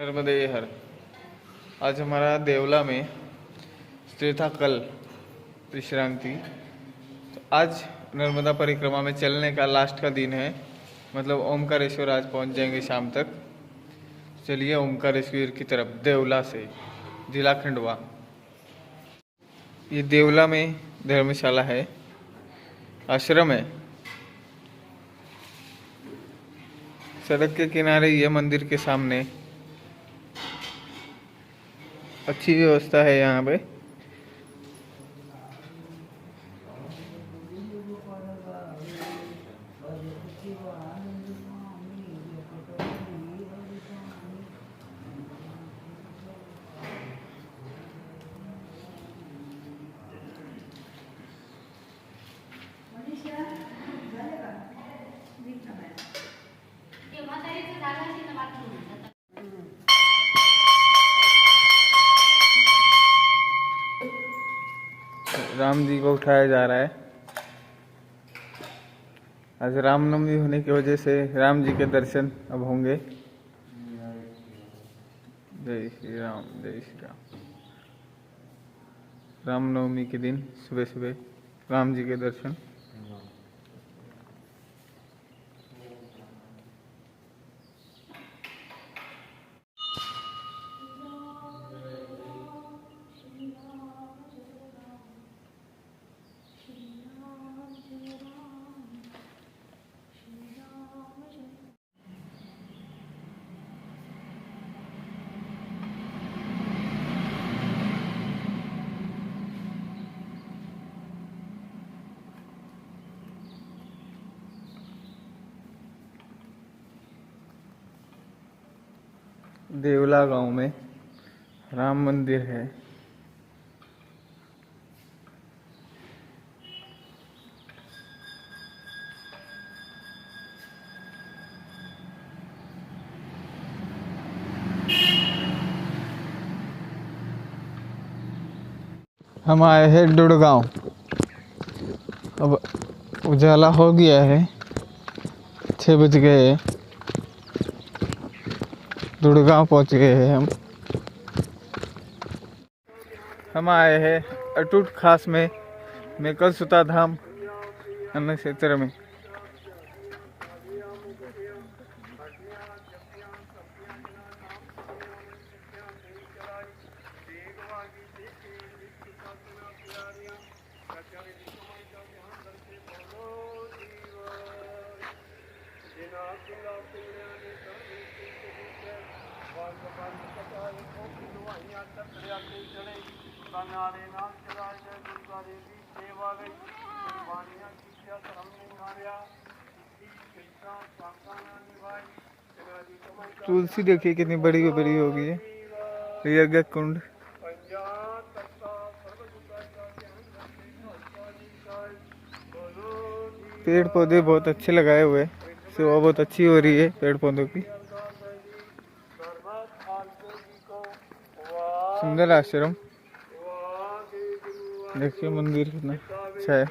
नर्मदे हर। आज हमारा देवला में स्टे था कल विश्रांति। तो आज नर्मदा परिक्रमा में चलने का लास्ट का दिन है, मतलब ओमकारेश्वर आज पहुंच जाएंगे शाम तक। चलिए ओमकारेश्वर की तरफ देवला से, जिला खंडवा। ये देवला में धर्मशाला है, आश्रम है। सड़क के किनारे ये मंदिर के सामने अच्छी व्यवस्था है यहाँ पे। राम जी को उठाया जा रहा है। आज रामनवमी होने की वजह से राम जी के दर्शन अब होंगे। जय श्री राम, जय श्री राम। रामनवमी के दिन सुबह सुबह राम जी के दर्शन। देवला गांव में राम मंदिर है। हम आए हैं डुड़गांव। अब उजाला हो गया है, 6 बज गए हैं। दुड़गांव पहुंच गए हैं हम आए हैं अटूट खास में मेकल सुता धाम अन्न क्षेत्र में। तुलसी देखिए कितनी बड़ी बड़ी हो गई है। यज्ञ कुंड, पेड़ पौधे बहुत अच्छे लगाए हुए, सेवा बहुत अच्छी हो रही है पेड़ पौधों की। सुंदर आश्रम, देखिए मंदिर कितना अच्छा है।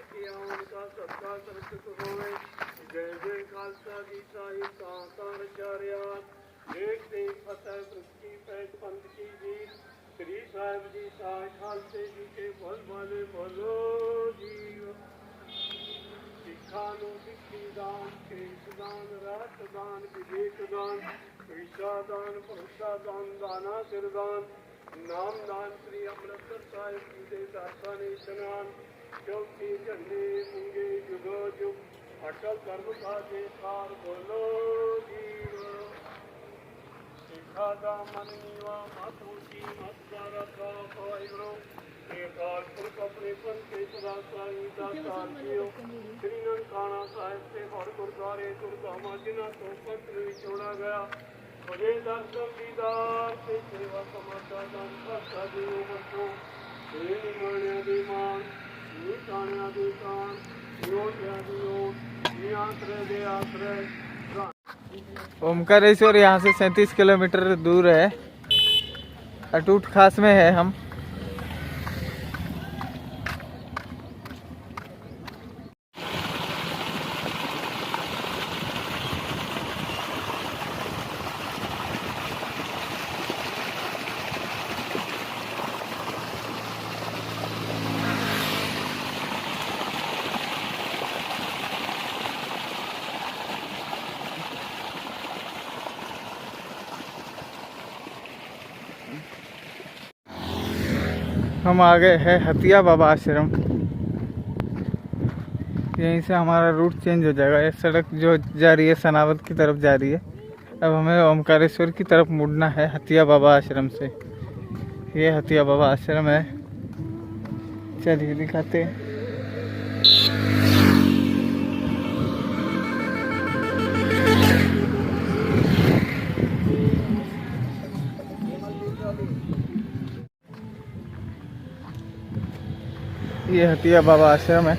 नाम दान श्री अमृतसर साहिब जी के दासाने स्नान चौथी झंडे मुंगे जुगो जुग अटल कर्म का देखार बोलो जीव सिखादा मन नीवा मातु की मस्तारा का पाइरो एकाल पुरख अपने पन के सदा साई दातार जियो श्री ननकाना साहिब से हर गुरुद्वारे दुर्गा माजिना तो पत्र छोड़ा गया मुझे दर्शन दीदार से सेवा समाचार दान करता दियो बच्चों तेरी मान्या दीमान निशान्या दीसान योग्या दियो नियात्रे दे आश्रय। ओमकारेश्वर यहाँ से 37 किलोमीटर दूर है। अटूट खास में है हम। हम आ गए हैं हतिया बाबा आश्रम। यहीं से हमारा रूट चेंज हो जाएगा। ये सड़क जो जा रही है सनावद की तरफ जा रही है, अब हमें ओमकारेश्वर की तरफ मुड़ना है हतिया बाबा आश्रम से। ये हतिया बाबा आश्रम है, चलिए दिखाते हैं। ये हतिया बाबा आश्रम है।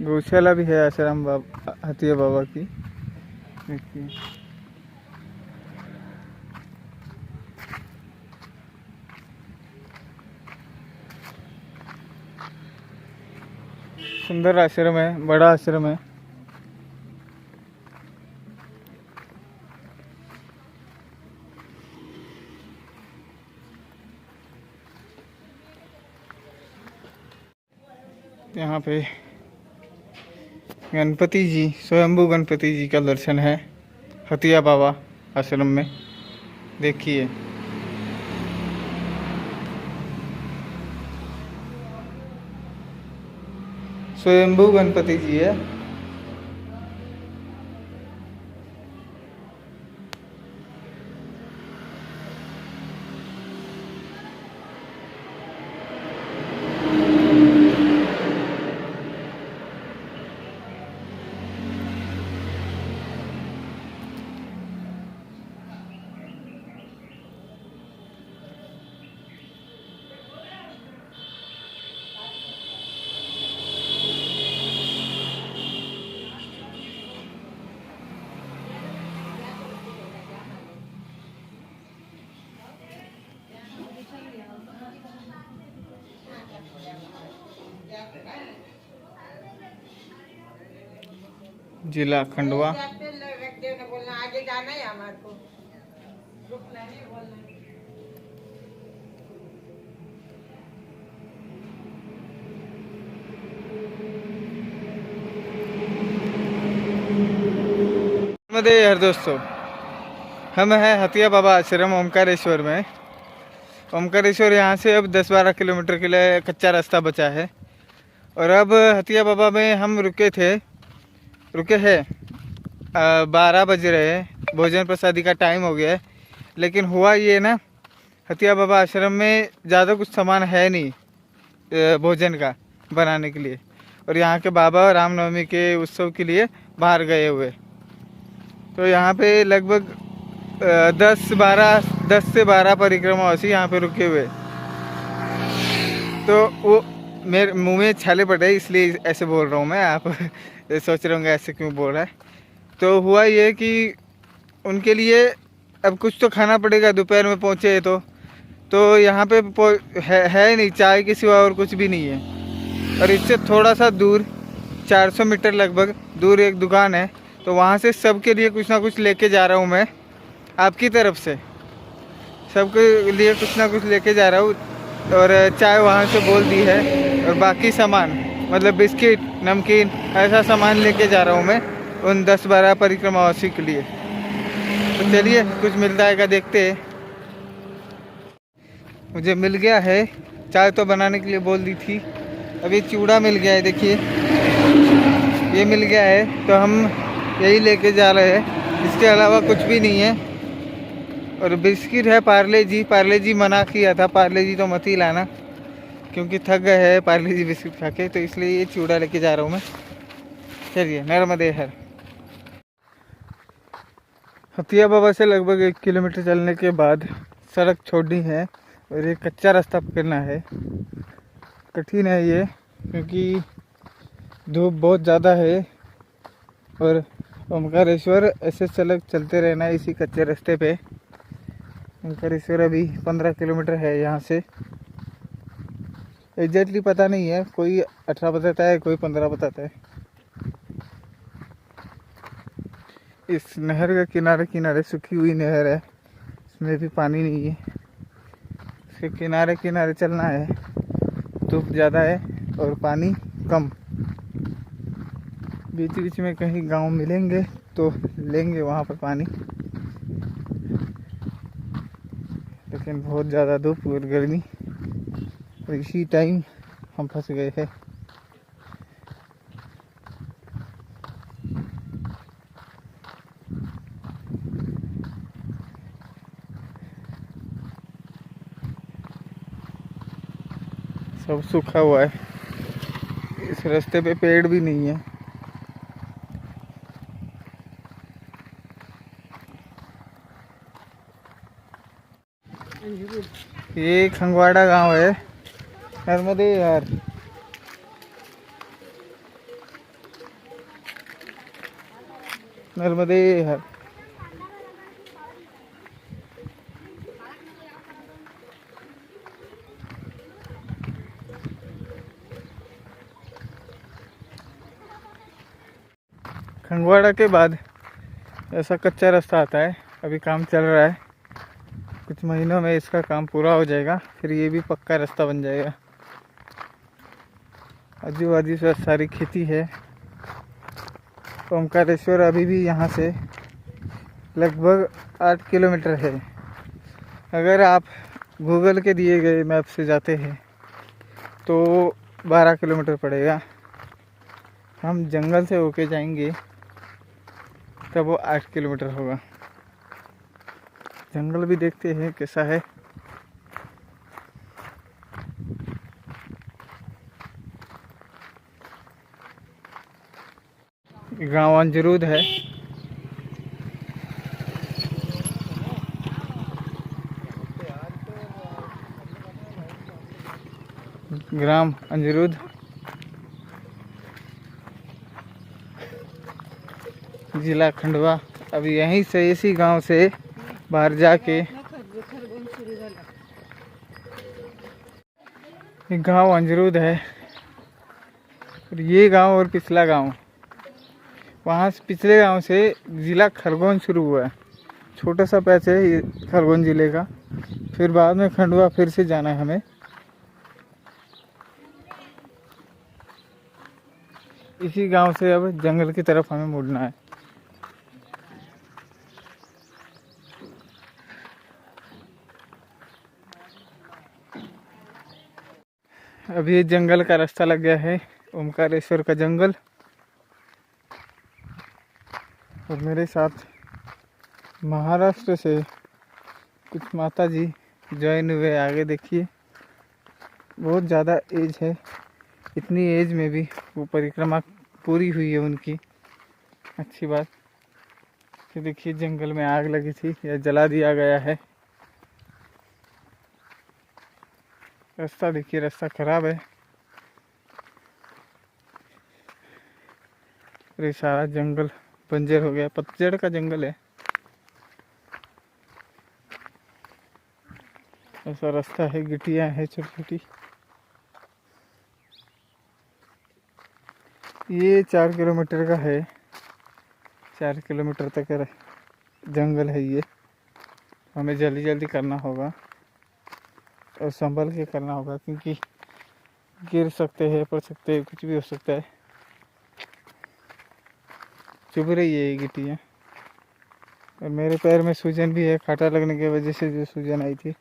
गौशाला भी है आश्रम बाबा हतिया बाबा की, देखिए। सुंदर आश्रम है, बड़ा आश्रम है। यहाँ पे गणपति जी, स्वयंभू गणपति जी का दर्शन है हतिया बाबा आश्रम में, देखिए। स्वयंभू गणपति जी है। जिला खंडवा। आगे जाना है हमारे को, रुकना नहीं, बोलना नहीं। यार दोस्तों, हम हैं हतिया बाबा आश्रम ओमकारेश्वर में। ओमकारेश्वर यहाँ से अब 10-12 किलोमीटर के लिए कच्चा रास्ता बचा है। और अब हतिया बाबा में हम रुके हैं। 12 बज रहे हैं, भोजन प्रसादी का टाइम हो गया है। लेकिन हुआ ये ना, हतिया बाबा आश्रम में ज़्यादा कुछ सामान है नहीं भोजन का बनाने के लिए। और यहाँ के बाबा रामनवमी के उत्सव के लिए बाहर गए हुए, तो यहाँ पे लगभग 10 से 12 परिक्रमावासी यहाँ पे रुके हुए। तो वो मेरे मुंह में छाले पड़े, इसलिए ऐसे बोल रहा हूँ मैं। आप सोच रहे होंगे ऐसे क्यों बोल रहा है। तो हुआ ये कि उनके लिए अब कुछ तो खाना पड़ेगा, दोपहर में पहुँचे तो यहाँ पे है नहीं, चाय के सिवा और कुछ भी नहीं है। और इससे थोड़ा सा दूर 400 मीटर लगभग दूर एक दुकान है, तो वहाँ से सबके लिए कुछ ना कुछ लेके जा रहा हूँ मैं, आपकी तरफ से सबके लिए कुछ ना कुछ लेके जा रहा हूँ। और चाय वहाँ से बोल दी है, और बाकी सामान मतलब बिस्किट, नमकीन, ऐसा सामान लेके जा रहा हूँ मैं उन 10-12 परिक्रमावासी के लिए। तो चलिए कुछ मिलता है क्या देखते हैं। मुझे मिल गया है, चाय तो बनाने के लिए बोल दी थी। अभी चूड़ा मिल गया है, देखिए ये मिल गया है, तो हम यही लेके जा रहे हैं, इसके अलावा कुछ भी नहीं है। और बिस्किट है पार्ले जी मना किया था, पार्ले जी तो मत ही लाना क्योंकि थक गए हैं पार्ले जी बिस्किट खा के, तो इसलिए ये चूड़ा लेके जा रहा हूँ मैं। चलिए, नर्मदे हर। हतिया बाबा से लगभग 1 किलोमीटर चलने के बाद सड़क छोड़नी है और ये कच्चा रास्ता पकड़ना है। कठिन है ये, क्योंकि धूप बहुत ज़्यादा है। और ओमकारेश्वर ऐसे चलते रहना है इसी कच्चे रास्ते पे। ओमकारेश्वर अभी 15 किलोमीटर है यहाँ से। एग्जैक्टली पता नहीं है, कोई 18 बताता है, कोई 15 बताता है। इस नहर के किनारे किनारे सूखी हुई नहर है, इसमें भी पानी नहीं है। इसके किनारे किनारे चलना है, धूप ज़्यादा है और पानी कम। बीच बीच में कहीं गांव मिलेंगे तो लेंगे वहाँ पर पानी, लेकिन बहुत ज़्यादा धूप और गर्मी, और इसी टाइम हम फंस गए हैं। सब सूखा हुआ है, इस रास्ते पे पेड़ भी नहीं है। ये खंगवाड़ा गांव है, नर्मदे यार। नर्मदे यार। खंगवाड़ा के बाद ऐसा कच्चा रास्ता आता है, अभी काम चल रहा है। कुछ महीनों में इसका काम पूरा हो जाएगा, फिर ये भी पक्का रास्ता बन जाएगा। आजू बाजू से सारी खेती है। ओमकारेश्वर अभी भी यहाँ से लगभग 8 किलोमीटर है। अगर आप गूगल के दिए गए मैप से जाते हैं तो 12 किलोमीटर पड़ेगा। हम जंगल से होके जाएंगे तब वो 8 किलोमीटर होगा। जंगल भी देखते हैं कैसा है। गांव अंजरूद है। ग्राम अंजरूद, जिला खंडवा। अभी यहीं से, इसी गांव से बाहर जाके गांव अंजरूद है। और ये गांव और पिछला गांव, वहाँ से पिछले गांव से जिला खरगोन शुरू हुआ है। छोटा सा पैच है ये खरगोन जिले का, फिर बाद में खंडवा फिर से जाना है हमें। इसी गांव से अब जंगल की तरफ हमें मुड़ना है। अभी ये जंगल का रास्ता लग गया है, ओमकारेश्वर का जंगल। और मेरे साथ महाराष्ट्र से कुछ माता जी ज्वाइन हुए। आगे देखिए, बहुत ज़्यादा एज है, इतनी एज में भी वो परिक्रमा पूरी हुई है उनकी। अच्छी बात। फिर देखिए, जंगल में आग लगी थी या जला दिया गया है। रास्ता देखिए, रास्ता खराब है। ये सारा जंगल बंजर हो गया, पतझड़ का जंगल है। ऐसा रास्ता है, गिट्टियां हैं छोटी छोटी। ये 4 किलोमीटर का है, 4 किलोमीटर तक जंगल है ये। हमें जल्दी जल्दी करना होगा और संभल के करना होगा, क्योंकि गिर सकते हैं, पड़ सकते हैं, कुछ भी हो सकता है। चुभ रही है ये गिट्टियाँ, और मेरे पैर में सूजन भी है, कांटा लगने की वजह से जो सूजन आई थी।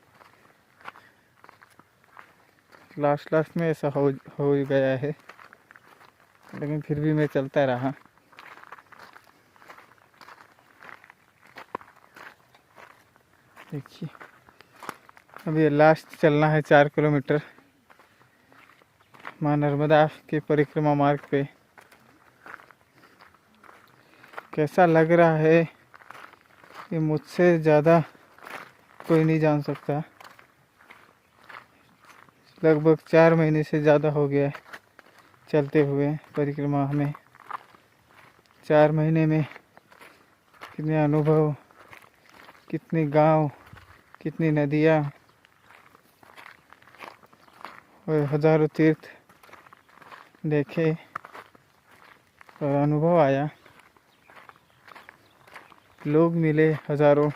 लास्ट में ऐसा हो गया है, लेकिन फिर भी मैं चलता रहा। देखिए, अभी लास्ट चलना है 4 किलोमीटर माँ नर्मदा के परिक्रमा मार्ग पे। कैसा लग रहा है ये मुझसे ज़्यादा कोई नहीं जान सकता। लगभग 4 महीने से ज़्यादा हो गया है चलते हुए परिक्रमा हमें। 4 महीने में कितने अनुभव, कितने गांव, कितनी नदियाँ और हजारों तीर्थ देखे और अनुभव आया। लोग मिले हजारों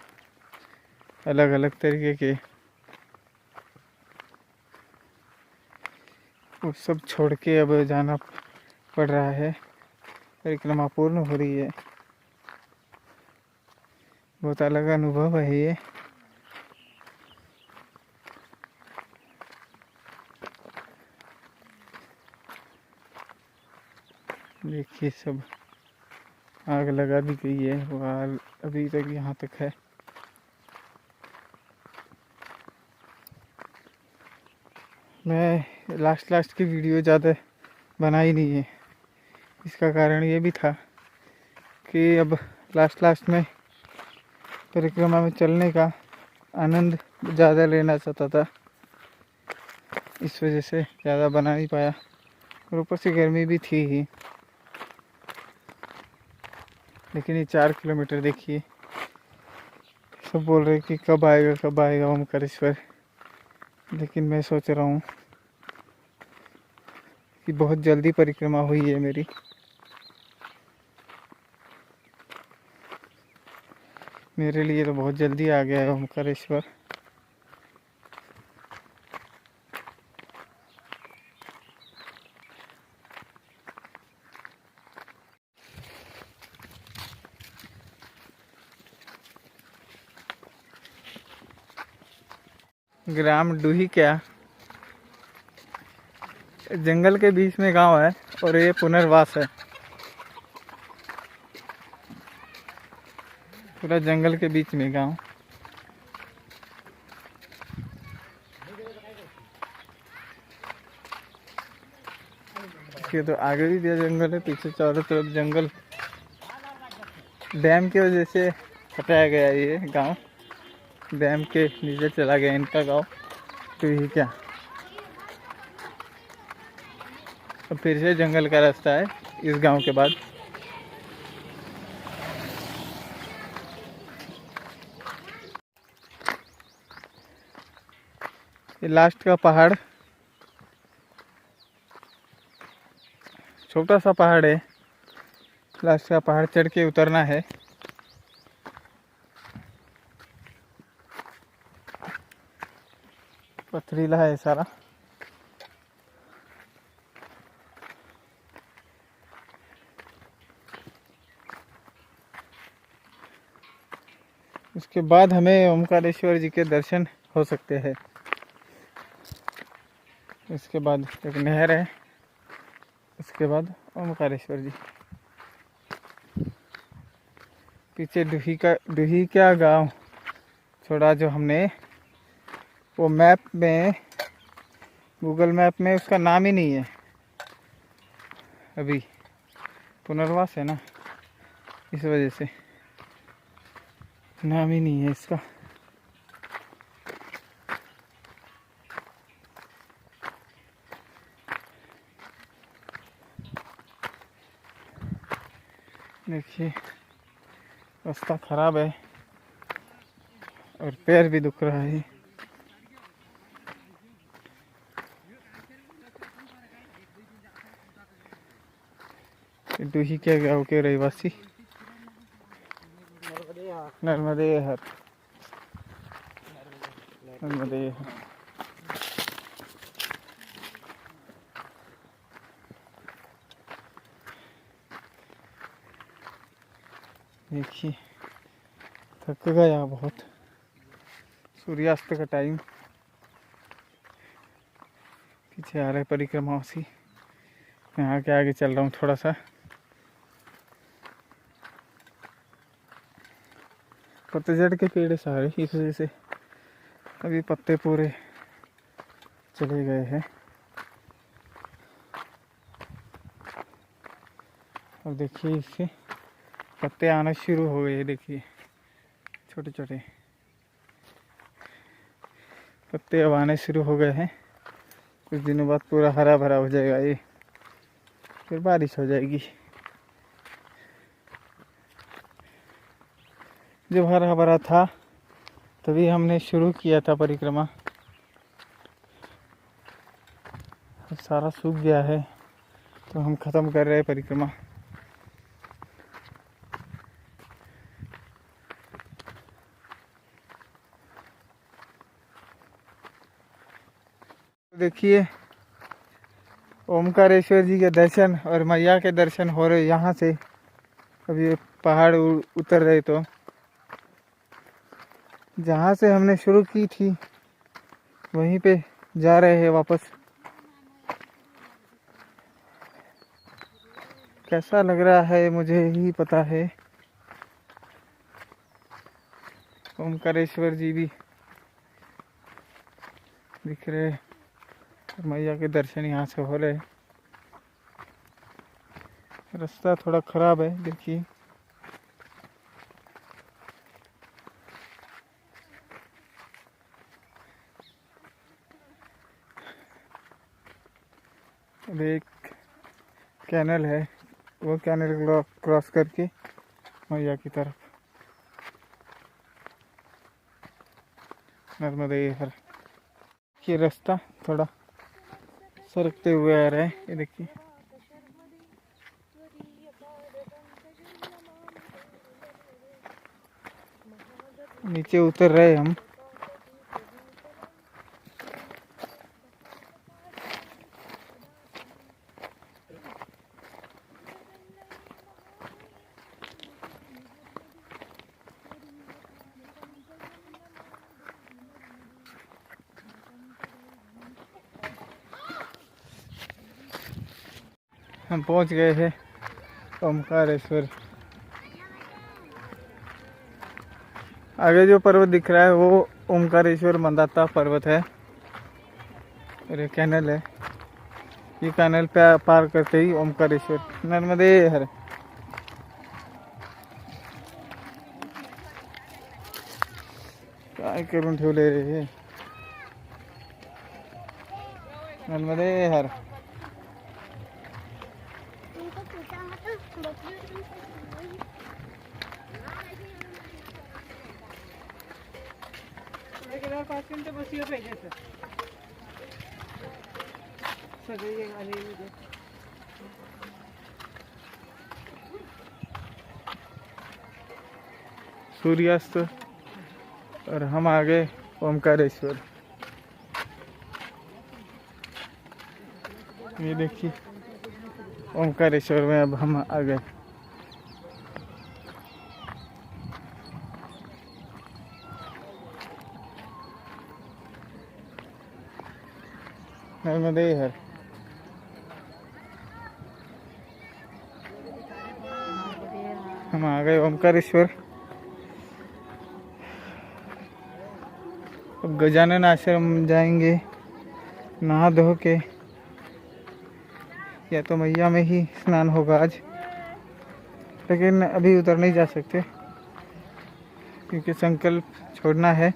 अलग अलग तरीके के, वो सब छोड़ के अब जाना पड़ रहा है। परिक्रमा पूर्ण हो रही है। बहुत अलग अनुभव है ये। देखिए सब आग लगा दी गई है, वो आग अभी तक यहाँ तक है। मैं लास्ट की वीडियो ज़्यादा बनाई नहीं है। इसका कारण ये भी था कि अब लास्ट में परिक्रमा में चलने का आनंद ज़्यादा लेना चाहता था, इस वजह से ज़्यादा बना नहीं पाया। और ऊपर से गर्मी भी थी ही। लेकिन ये 4 किलोमीटर देखिए, सब बोल रहे कि कब आएगा ओमकारेश्वर। लेकिन मैं सोच रहा हूँ कि बहुत जल्दी परिक्रमा हुई है मेरी। मेरे लिए तो बहुत जल्दी आ गया है ओमकारेश्वर। ग्राम डूही क्या जंगल के बीच में गांव है और ये पुनर्वास है। पूरा जंगल के बीच में गांव। ये तो आगे भी दिया जंगल है, पीछे चारों तरफ जंगल। डैम की वजह से हटाया गया ये गांव। डैम के नीचे चला गया इनका गांव। तो ये क्या, अब फिर से जंगल का रास्ता है इस गांव के बाद। ये लास्ट का पहाड़, छोटा सा पहाड़ है। लास्ट का पहाड़ चढ़ के उतरना है। पथरीला है सारा। उसके बाद हमें ओमकारेश्वर जी के दर्शन हो सकते हैं। इसके बाद एक नहर है, उसके बाद ओमकारेश्वर जी। पीछे डूही क्या गांव छोड़ा जो हमने, वो मैप में, गूगल मैप में उसका नाम ही नहीं है। अभी पुनर्वास है ना, इस वजह से नाम ही नहीं है इसका। देखिए रास्ता खराब है और पैर भी दुख रहा है। डूही क्या गाँव के रहवासी नर्मदे हर। देखिए थक गया बहुत। सूर्यास्त का टाइम। पीछे आ रहे परिक्रमावासी। मैं आगे चल रहा हूँ थोड़ा सा। पतझड़ के पेड़ सारे, इस वजह से अभी पत्ते पूरे चले गए हैं। अब देखिए इससे पत्ते आना शुरू हो गए। देखिए छोटे छोटे पत्ते अब आने शुरू हो गए हैं। कुछ दिनों बाद पूरा हरा भरा हो जाएगा ये, फिर बारिश हो जाएगी। जब हरा भरा था तभी हमने शुरू किया था परिक्रमा। अब सारा सूख गया है तो हम ख़त्म कर रहे हैं परिक्रमा। देखिए ओमकारेश्वर जी के दर्शन और मैया के दर्शन हो रहे यहाँ से। अभी ये पहाड़ उतर रहे तो जहाँ से हमने शुरू की थी वहीं पे जा रहे हैं वापस। कैसा लग रहा है मुझे ही पता है। ओमकारेश्वर जी भी दिख रहे, मैया के दर्शन यहाँ से हो रहे। रास्ता थोड़ा खराब है, देखिए अब एक कैनल है, वो कैनल क्रॉस करके मैया की तरफ नर्मदे हर ये रास्ता थोड़ा सरकते हुए आ रहा है। ये देखिए नीचे उतर रहे हम। हम पहुंच गए हैं ओमकारेश्वर। आगे जो पर्वत दिख रहा है वो ओमकारेश्वर मंदाता पर्वत है और ये कैनल है। ये कैनल पे पार करते ही ओमकारेश्वर नर्मदे हर। काय करून ठेवले रे हे नर्मदे हर। सूर्यास्त और हम आ गए ओमकारेश्वर। ये देखिए ओमकारेश्वर में अब हम आ गए। नर्मदे हर। हम आ गए ओमकारेश्वर। अब गजानन आश्रम जाएंगे नहा धो के, या तो मैया में ही स्नान होगा आज, लेकिन अभी उतर नहीं जा सकते क्योंकि संकल्प छोड़ना है।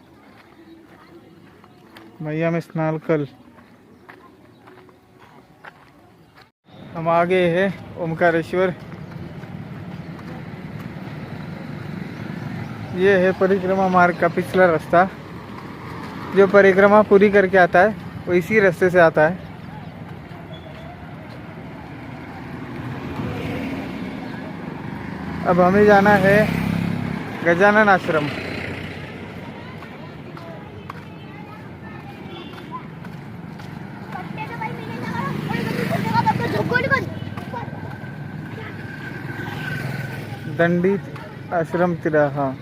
मैया में स्नान कल। हम आ गए हैं ओमकारेश्वर। ये है परिक्रमा मार्ग का पिछला रास्ता। जो परिक्रमा पूरी करके आता है वो इसी रास्ते से आता है। अब हमें जाना है गजानन आश्रम। दंडित आश्रम तिराहा।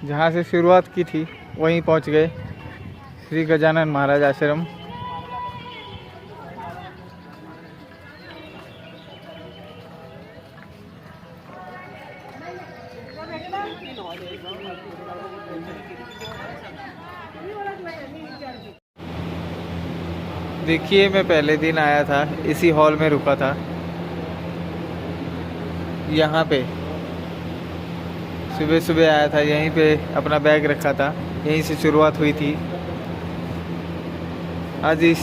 जहाँ से शुरुआत की थी वहीं पहुँच गए, श्री गजानन महाराज आश्रम। देखिए मैं पहले दिन आया था, इसी हॉल में रुका था। यहाँ पे सुबह सुबह आया था, यहीं पे अपना बैग रखा था, यहीं से शुरुआत हुई थी। आज इस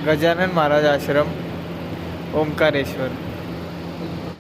गजानन महाराज आश्रम ओमकारेश्वर।